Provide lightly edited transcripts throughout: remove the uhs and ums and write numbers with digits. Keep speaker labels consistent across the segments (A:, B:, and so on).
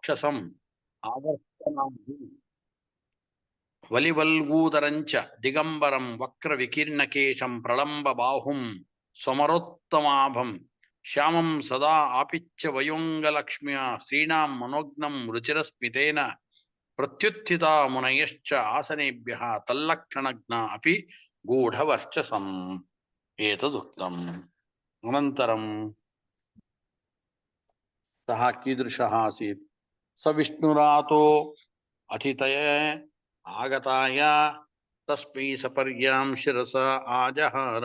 A: ರಾಕ್ಷಸಂ ಆವರ್ತನಾಗಿ ವಲಿವಲ್ಗೂದರಂಚ ದಿಗಂಬರಂ ವಕ್ರ ವಿಕೀರ್ಣಕೇಶಂ ಪ್ರಳಂಬ ಬಾಹುಂ ಸ್ವಮರೋತ್ತಮಾಭಂ ಶ್ಯಾಮಂ ಸದಾ ಆಪಿಚ್ಯ ವಯೋಂಗಲಕ್ಷ್ಮ್ಯ ಸ್ತ್ರೀಣಾಂ ಮನೋಜ್ಞಂ ರುಚಿರಸ್ಮಿತೇನ ಪ್ರತ್ಯುತ್ಥಿತಾ ಮುನಯಶ್ಚ ಆಸನೇಭ್ಯಃ ತಲ್ಲಕ್ಷಣಜ್ಞ ಅಪಿ ಗೂಢವರ್ಚಸಂ ಏತದುಕ್ತಂ. ಅನಂತರಂ ಸಹ ಕೀದೃಶಃ ಆಸೀತ್ ಸ ವಿಷ್ಣುರಾತೋ ಅತಿಥಯ ಆಗತಾಯ ತಸ್ಮೈ ಸಪರ್ಯಾಂ ಶಿರಸ ಆಜಹಾರ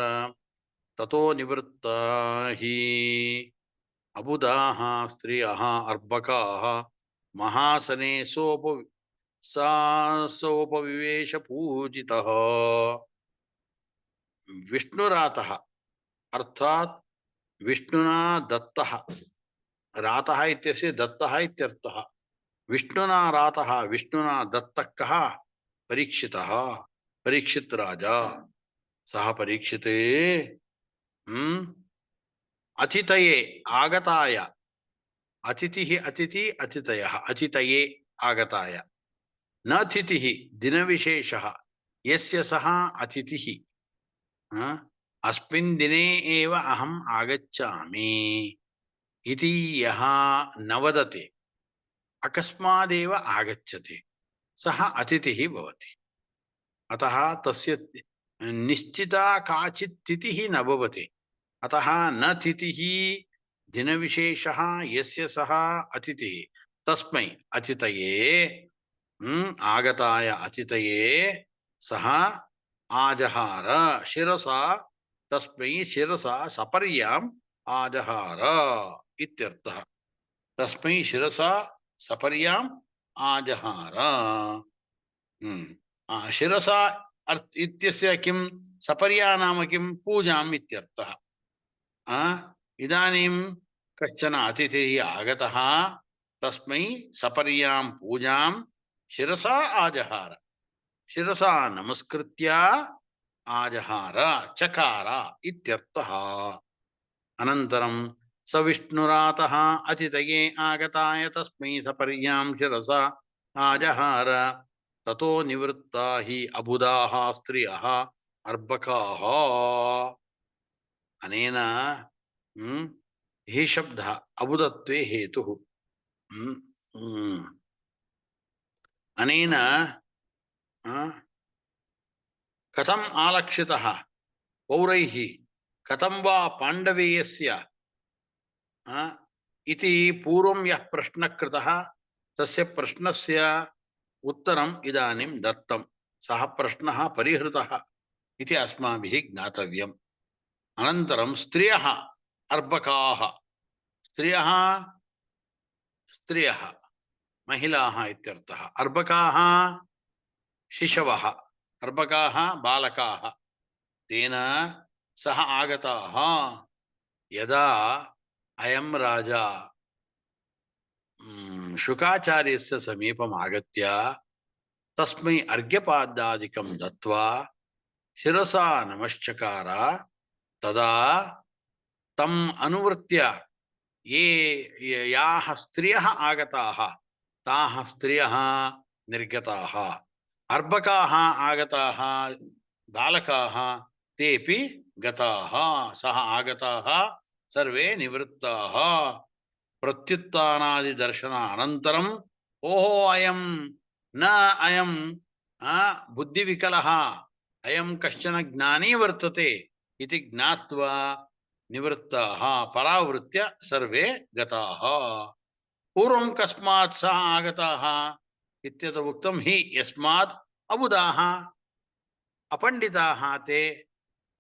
A: ತಥೋ ನಿವೃತ್ತ ಹಿ ಅಬುಧಾಃ ಸ್ತ್ರೀಯಃ ಅರ್ಭಕಾಃ ಮಹಾಸನೆ ಸೋಪವಿವೇಶ ಪೂಜಿತಃ. ವಿಷ್ಣುರಾತಃ ಅರ್ಥಾತ್ ವಿಷ್ಣುನಾ ದತ್ತಃ. ರಾತಃ ಇತ್ಯಸ್ಯ ದತ್ತಃ ಇತ್ಯರ್ಥಃ. ವಿಷ್ಣುನಾ ರಾತಃ ವಿಷ್ಣುನಾ ದತ್ತಃ ಪರೀಕ್ಷಿತಃ ಪರೀಕ್ಷಿತ್ ರಾಜ ಸಹ ಪರೀಕ್ಷಿತೇ ಅತಿಥಯೇ ಆಗತಾಯ ಅತಿಥಿ ಅತಿಥಿ ಅತಿಥಯಃ ಅತಿಥಯೇ ಆಗತಾಯ ನ ತಿಥಿಃ ದಿನವಿಶೇಷಃ ಯಸ್ಯ ಸಹ ಅತಿಥಿಃ ಅಸ್ಮಿನ್ ದಿನೇ ಏವ ಅಹಂ ಆಗಚ್ಚಾಮಿ ಇತಿ ಯಃ ನ ವದತಿ ಅಕಸ್ಮಾದೇವ ಆಗಚ್ಚತಿ ಸಹ ಅತಿಥಿಃ ಭವತಿ. ಅತಃ ತಸ್ಯ ನಿಶ್ಚಿತಾ ಕಾಚಿತ್ ತಿಥಿಃ ನ ಭವತಿ. ಅತಃ ನ ತಿಥಿಃ ದಿನವಿಶೇಷಃ ಯಸ್ಯ ಸಹ ಅತಿಥಿಃ ತಸ್ಮೈ ಅತಿಥಯೇ ಆಗತಾಯ ಅತಿಥಯೇ ಸಹ ಆಜಹಾರ ಶಿರಸಾ ತಸ್ಮೈ ಶಿರಸಾ ಸಪರ್ಯಾಂ ಆಜಹಾರ ಇತ್ಯರ್ಥಃ. ತಸ್ಮೈ ಶಿರಸಾ ಸಪರ್ಯಾಂ ಆಜಹಾರ. ಶಿರಸಾ ಇತ್ಯಸ್ಯ ಕಿಂ ಸಪರ್ಯಾ ನಾಮ ಕಿಂ ಪೂಜಾಂ ಇತ್ಯರ್ಥಃ. ಇದಾनीं ಕಶ್ಚನ ಅತಿಥಿः ಆಗತಃ ತಸ್ಮೈ ಸಪರ್ಯಾಂ ಪೂಜಾಂ ಶಿರಸಾ ಆಜಹಾರ. ಶಿರಸಾ ನಮಸ್ಕೃತ್ಯ ಆಜಹಾರ ಚಕಾರ ಇತ್ಯರ್ಥಃ. ಅನಂತರಂ ಸ ವಿಷ್ಣುರಾತಃ ಅತಿಥಯೇ ಆಗತಾಯ ತಸ್ಮೈ ಸಪರ್ಯಾಂ ಶಿರಸಾ ಆಜಹಾರ ತಥೋ ನಿವೃತ್ತಾ ಹಿ ಅಬುಧಾಃ ಸ್ತ್ರೀಯಃ ಅರ್ಭಕಾಃ. ಅನೇನ ಹಿ ಶಬ್ದಃ ಅಬುಧತ್ವೇ ಹೇತುಃ. ಅನೇನ ಕಥಂ ಆಲಕ್ಷಿತಃ ಪೌರೈಃ ಕಥಂ ವಾ ಪಾಂಡವೇಯಸ್ಯ ಇತಿ ಪೂರ್ವಂ ಯಃ ಪ್ರಶ್ನಃ ಕೃತಃ ತಸ್ಯ ಪ್ರಶ್ನಸ್ಯ ಉತ್ತರಂ ಇದಾನಿಂ ದತ್ತಂ. ಸಹ ಪ್ರಶ್ನಃ ಪರಿಹೃತಃ ಇತಿ ಅಸ್ಮಾಭಿಃ ಜ್ಞಾತವ್ಯಂ. ಅನಂತರಂ ಸ್ತ್ರೀಯಃ ಅರ್ಭಕಾಃ. ಸ್ತ್ರೀಯಃ ಸ್ತ್ರೀಯಃ ಮಹಿಳಾಃ ಇತ್ಯರ್ಥಃ. ಅರ್ಭಕಾಃ ಶಿಶವಃ. ಅರ್ಭಕಾಃ ಬಾಲಕಾಃ. ತೇನ ಸಹ ಆಗತಾಃ ಯದಾ ಅಯಂ ರಾಜ ಶುಕಾಚಾರ್ಯಸ್ಯ ಸಮೀಪम् ಆಗತ್ಯ ತಸ್ಮೈ ಅರ್ಘ್ಯಪಾದಾದಿಕಂ ದತ್ವಾ ಶಿರಸಾ ನಮಶ್ಚಕಾರ. ತದಾ ತಮ್ ಅನುವೃತ್ಯ ಯಾಃ ಸ್ತ್ರೀಯಃ ಆಗತಾಃ ತಾಃ ಸ್ತ್ರೀಯಃ ನಿರ್ಗತಾಃ. ಅರ್ಭಕಾಃ ಆಗತಾಃ ಬಾಲಕಾಃ ತೇಪಿ ಗತಾಃ. ಸಹ ಆಗತಾಃ ಸರ್ವೇ ನಿವೃತ್ತಾಃ. ಪ್ರತ್ಯುತ್ಥಾನಾದಿ ದರ್ಶನ ಅನಂತರಂ ಓಹೋ ಅಯಂ ನ ಅಯಂ ಬುದ್ಧಿವಿಕಲಃ ಅಯಂ ಕಶ್ಚನ ಜ್ಞಾನಿ ವರ್ತತೆ ಇತಿ ಜ್ಞಾತ್ವಾ ನಿವೃತ್ತಾಃ ಪರಾವೃತ್ಯ ಸರ್ವೇ ಗತಾಃ. ಪೂರ್ವಂ ಕಸ್ಮಾತ್ ಸಹ ಆಗತಾಃ ಇತ್ಯತ ಉಕ್ತಂ ಹಿ ಯಸ್ಮಾತ್ ಅಬುಧಾಃ ಅಪಂಡಿತಾಃ ತೇ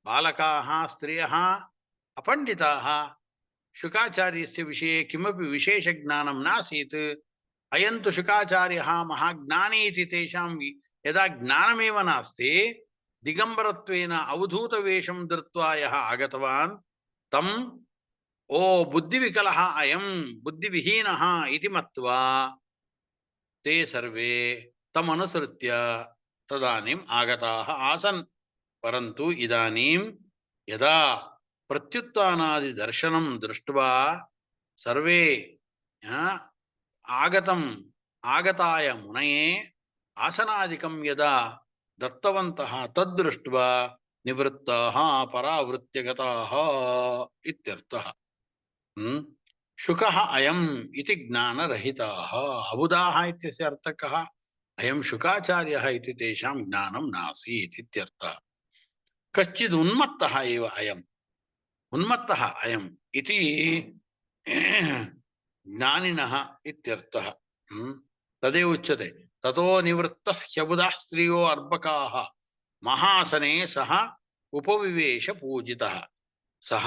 A: ಬಾಲಕಾಃ ಸ್ತ್ರೀಯಃ ಅಪಂಡಿತಾಃ. ಶುಕಾಚಾರ್ಯಸ್ಯ ವಿಷये किमपि विशेषज्ञानं नासीत्. अयन्तु शुकाचार्यः महाज्ञानी इति तेषां यदा ज्ञानमेव नास्ति दिगम्बरत्वेन अवधूतवेषं धृत्वा यः आगतवान् तं ओ बुद्धिविकलः अयं बुद्धिविहीनः इति मत्वा ते सर्वे तमनुसृत्य तदानीम् आगताः आसन्. परन्तु इदानीं यदा प्रत्युत्थानादि दर्शनं दृष्ट्वा सर्वे आगतम् आगताय मुनये आसनादिकं यदा दत्तवन्तः तद्दृष्ट्वा निवृत्ताः परावृत्य गताः इत्यर्थः। शुकः अयम् इति ज्ञानरहिताः। अबुधाः इत्यस्य अर्थः कः? अयं शुकाचार्यः इति तेषां ज्ञानं नासीत् इत्यर्थः। कश्चित् उन्मत्तः एव अयम्, उन्मत्तः अयम् इति ज्ञानिनः इत्यर्थः। तदेव उच्यते। ततो निवृत्तः ह्यबुधः स्त्रियो अर्भकाः महासने सः उपविवेश पूजितः। सः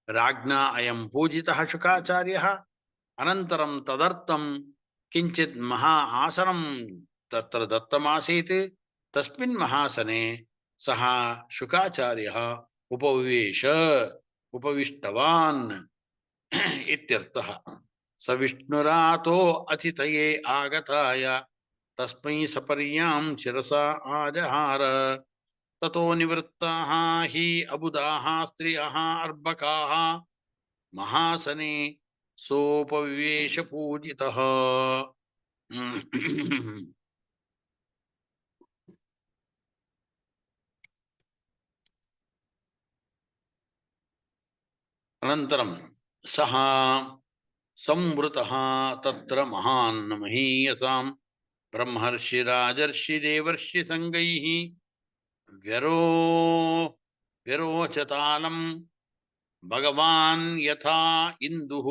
A: राज्ञा अयं पूजितः शुकाचार्यः। अनन्तरं तदर्थं किञ्चित् महा आसनं तत्र दत्तमासीत्। तस्मिन् महासने सः शुकाचार्यः उपविष्टवान् इत्यर्थः। स विष्णुरातो अतिथये आगताय तस्मै सपर्यां शिरसा आजहार। ततो निवृत्ताः हि अबुधाः स्त्रियः अर्भकाः महासने सोपविवेश पूजितः। अनन्तरं सः संवृतः तत्र महान् महीयसां ब्रह्मर्षि राजर्षि देवर्षि संगैः व्यरोचतालं भगवान् यथा इंदुः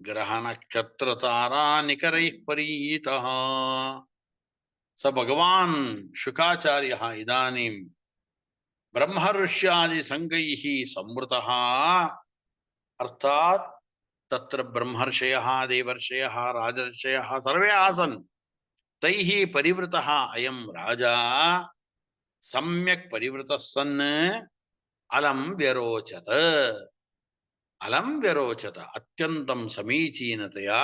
A: ग्रहनक्षत्रतारानिकरैः परीतः। स भगवान् शुकाचार्यः इदानीं ब्रह्मर्ष्यादि संगैः संवृतः। अर्थात् तत्र ब्रह्मर्षयः देवर्षयः राजर्षयः सर्वे आसन्। तैः परिवृतः अयं राजा सम्यक् परिवृतः सन् अलं व्यरोचत। अलं व्यरोचत अत्यन्तं समीचीनतया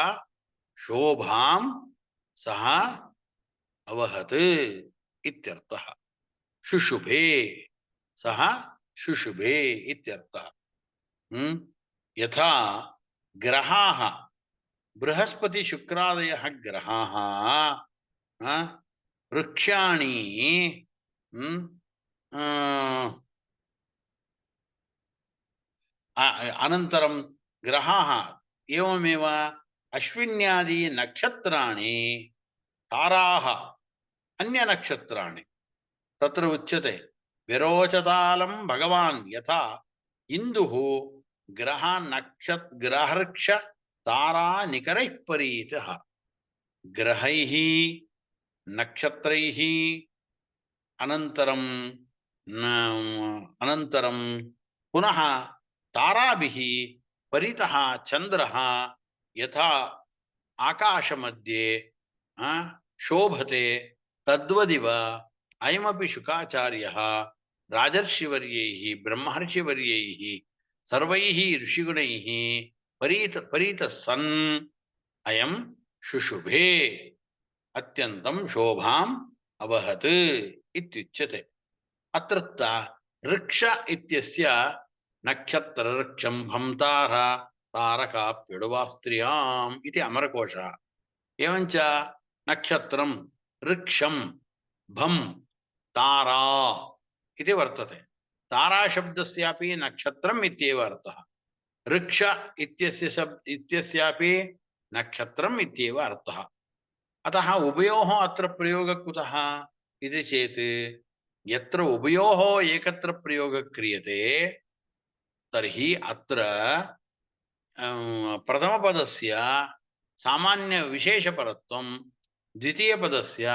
A: शोभां सः अवहत् इत्यर्थः। शुशुभे सः शुशुभे इत्यर्थः। यथा ग्रहाः बृहस्पति शुक्रादयः ग्रहाः वृक्षाणि अनन्तरं ग्रहाः एवमेव अश्विन्यादि नक्षत्राणि ताराः अन्यनक्षत्राणि तत्र उच्यते। विरोचतालं भगवान् यथा इंदुः ग्रहर्क्ष तारा निकरैः परीतः। ग्रहैः नक्षत्रैः अनन्तरं पुनः ताराभिः परितः चन्द्रः यथा आकाशमध्ये शोभते तद्वदिव अयमपि शुकाचार्यः राजर्षिवर्यैः ब्रह्मर्षिवर्यैः सर्वैः ऋषिगुणैः परीतः सन् अयं शुशुभे अत्यन्तं शोभाम् अवहत् इत्युच्यते। अत्रत्य ऋक्ष इत्यस्य नक्षत्रऋक्षं भंतार तारकाप्यडुवास्त्रियाम् इति अमरकोशः। एवञ्च नक्षत्रं ऋक्षं भं तारा इति वर्तते। तारा शब्दस्यापि नक्षत्रम् इत्येव अर्थः। ऋक्ष इत्यस्यापि नक्षत्रम् इत्येव अर्थः। अतः उभयोः अत्र प्रयोगः कुतः इति चेत् यत्र उभयोः एकत्र प्रयोगः क्रियते तर्हि अत्र प्रथमपदस्य सामान्यविशेषपरत्वं द्वितीयपदस्य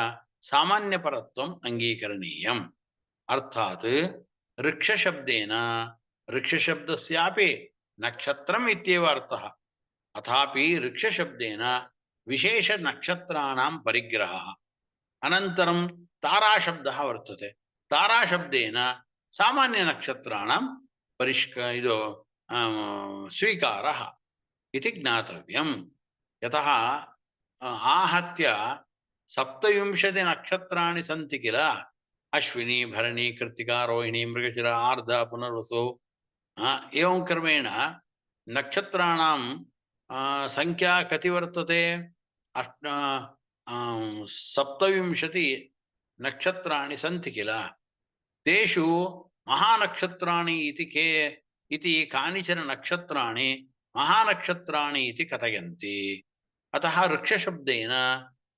A: सामान्यपरत्वम् अङ्गीकरणीयम्। अर्थात् ऋक्षशब्देन ऋक्षशब्दस्यापि नक्षत्रम् इत्येव अर्थः। अथापि ऋक्षशब्देन विशेषनक्षत्राणां परिग्रहः। अनन्तरं ताराशब्दः वर्तते। ताराशब्देन सामान्यनक्षत्राणां स्वीकारः इति ज्ञातव्यम्। यतः आहत्य 27 नक्षत्राणि सन्ति किल। अश्विनी भरणी कृत्तिका रोहिणी मृगशिरा आर्द्रा पुनर्वसु एवं क्रमेण नक्षत्राणां संख्या कति वर्तते? अष्ट सप्तविंशति नक्षत्राणि सन्ति किल तेषु महानक्षत्राणि इति कानिचन नक्षत्राणि महानक्षत्राणि इति कथयन्ति अतः वृक्षशब्देन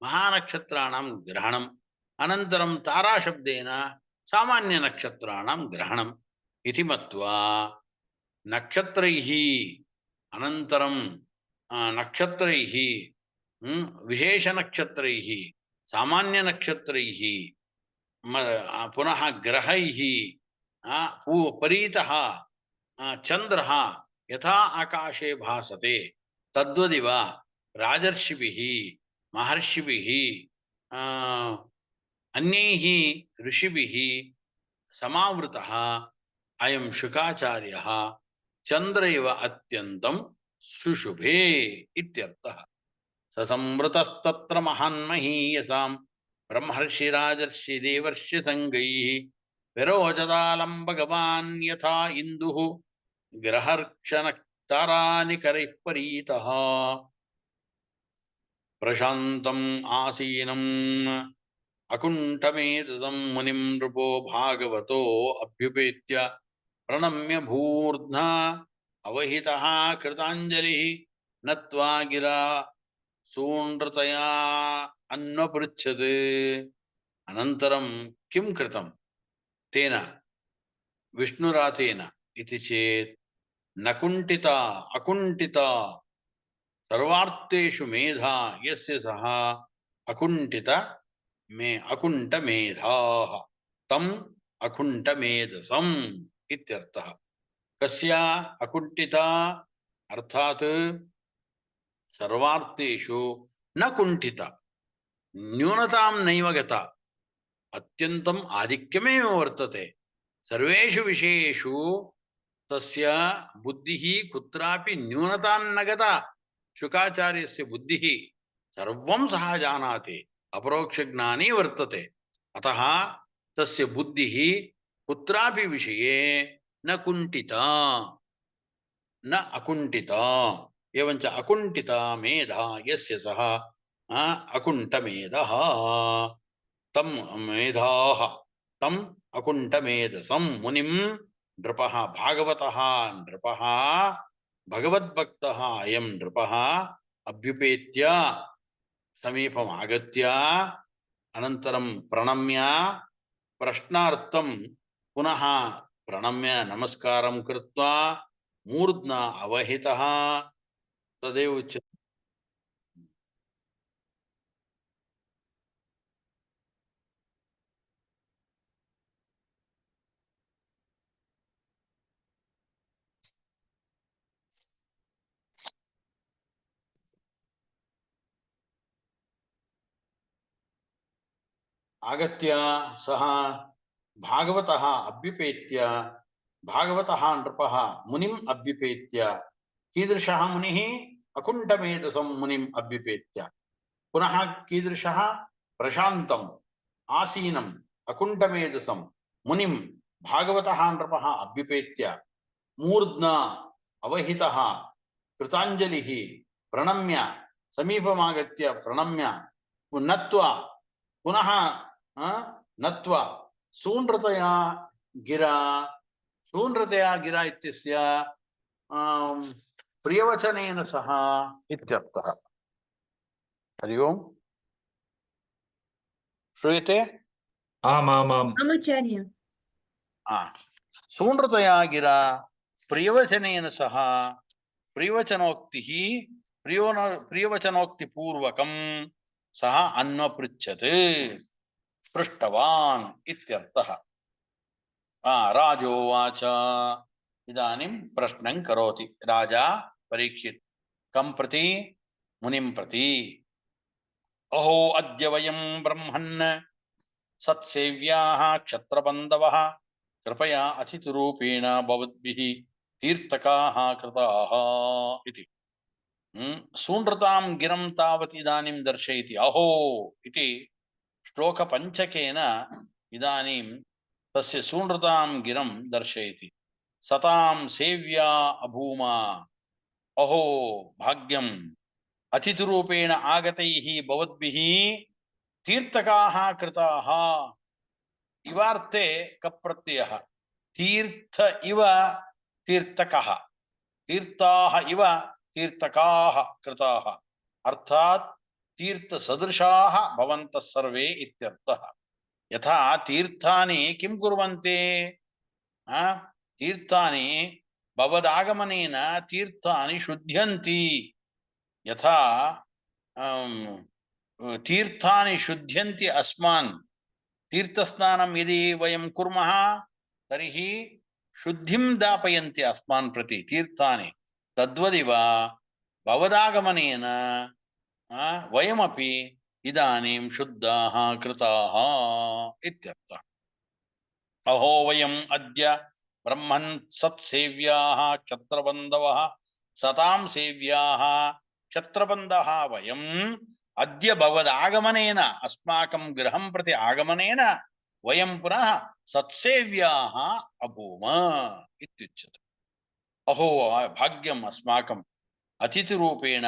A: महानक्षत्राणां ग्रहणम् अनन्तरं ताराशब्देन सामान्यनक्षत्राणां ग्रहणम् इति मत्वा नक्षत्रैः अनन्तरं नक्षत्रैः विशेषनक्षत्रैः सामान्यनक्षत्रैः पुनः ग्रहैः परीतः चन्द्रः यथा आकाशे भासते तद्वदिव राजर्षिभिः महर्षिभिः अन्यैः ऋषिभिः समावृतः अयं शुकाचार्यः चन्द्र इव अत्यन्तं सुशुभे इत्यर्थः ससंवृतस्तत्र महान्महीयसां ब्रह्मर्षि देवर्षि संगैः विरोचतालं भगवान् यथा इन्दुः ग्रहर्क्षणतारानिकरैः परीतः प्रशान्तम् आसीनम् अकुण्ठमेतदं मुनिं नृपो भागवतो अभ्युपेत्य प्रणम्य भूर्ध्ना अवहितः कृताञ्जलिः नत्वा गिरा सूण्डृतया अन्वपृच्छत् अनन्तरं किं कृतं तेन विष्णुरातेन इति चेत् न कुण्ठिता अकुण्ठिता सर्वार्थेषु मेधा यस्य सः अकुण्ठमेधाः तम् अकुण्ठमेधसम् इत्यर्थः कस्य अकुण्ठिता अर्थात् सर्वार्थेषु न कुण्ठिता न्यूनतां नैव गता अत्यन्तम् आधिक्यमेव वर्तते सर्वेषु विषयेषु तस्य बुद्धिः कुत्रापि न्यूनतां न गता शुकाचार्यस्य बुद्धिः सर्वं सः जानाति अपरोक्षज्ञानी वर्तते अतः तस्य बुद्धिः कुत्रापि विषये न कुण्ठिता न अकुण्ठिता एवञ्च अकुण्ठिता मेधा यस्य सः अकुण्ठमेधः तं मेधाः तम् अकुण्ठमेधसं मुनिं नृपः भागवतः नृपः भगवद्भक्तः अयं नृपः अभ्युपेत्य समीपम् आगत्य अनन्तरं प्रणम्य प्रश्नार्थं पुनः प्रणम्य नमस्कारं कृत्वा मूर्ध्ना अवहितः तदेव उच्यते आगत्य सः भागवतः अभ्युपेत्य भागवतः नृपः मुनिम् अभ्युपेत्य कीदृशः मुनिः अकुण्ठमेधसं मुनिम् अभ्युपेत्य पुनः कीदृशः प्रशान्तम् आसीनम् अकुण्ठमेधसं मुनिं भागवतः नृपः अभ्युपेत्य मूर्ध्ना अवहितः कृताञ्जलिः प्रणम्य समीपमागत्य प्रणम्य नत्वा पुनः नत्वा सूण्डृतया गिरा इत्यस्य प्रियवचनेन सह इत्यर्थः हरि ओम् श्रूयते
B: आमामाम्
C: आचार्य
A: सूण्डृतया गिरा प्रियवचनेन सह प्रियवचनोक्तिपूर्वकं सः अन्वपृच्छत् पृष्टवान् इत्यर्थः राजोवाच इदानीं प्रश्नं करोति राजा परीक्षित् कं प्रति मुनिं प्रति अहो अद्य वयं ब्रह्मन् सत्सेव्याः क्षत्रबन्धवः कृपया अतिथिरूपेण भवद्भिः तीर्थकाः कृताः इति सूण्डृतां गिरं तावत् इदानीं दर्शयति अहो इति श्लोकपञ्चकेन इदानीं तस्य सूण्डृतां गिरं दर्शयति सतां सेव्या अभूमा अहो भाग्यम् अतिथिरूपेण आगतैः भवद्भिः तीर्थकाः कृताः इवार्थे कप्रत्ययः तीर्थ इव तीर्थकः तीर्थाः इव तीर्थकाः कृताः अर्थात् तीर्थसदृशाः भवन्तः सर्वे इत्यर्थः यथा तीर्थानि किं कुर्वन्ति तीर्थानि भवदागमनेन तीर्थानि शुद्ध्यन्ति यथा तीर्थानि शुद्ध्यन्ति अस्मान् तीर्थस्नानं यदि वयं कुर्मः तर्हि शुद्धिं दापयन्ति अस्मान् प्रति तीर्थानि तद्वदिव भवदागमनेन वयमपि इदानीं शुद्धाः कृताः इत्यर्थः अहो वयम् अद्य ब्रह्मन् सत्सेव्याः क्षत्रबन्धवः सतां सेव्याः क्षत्रबन्धः वयम् अद्य भवदागमनेन अस्माकं गृहं प्रति आगमनेन वयं पुनः सत्सेव्याः अभूम इत्युच्यते अहो भाग्यम् अस्माकम् अतिथिरूपेण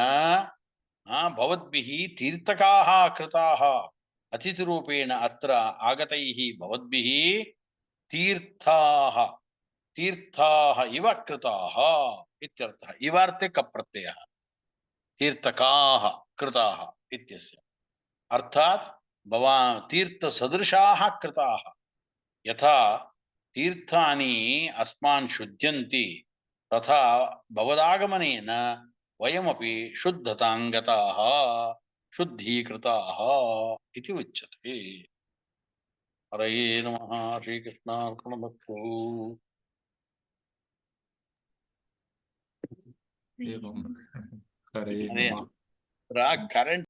A: भवद्भिः तीर्थकाः कृताः अतिथिरूपेण अत्र आगतैः भवद्भिः तीर्थाः तीर्थाः इव कृताः इत्यर्थः इवार्थे कप्रत्ययः तीर्थकाः कृताः इत्यस्य अर्थात् भवान् तीर्थसदृशाः कृताः यथा तीर्थानि अस्मान् शुद्ध्यन्ति तथा भवदागमनेन वयमपि शुद्धतां गताः शुद्धीकृताः इति उच्यते हरये नमः श्रीकृष्णार्पणमस्तु
B: एवं हरे
A: हरे
B: नमः
A: करेंट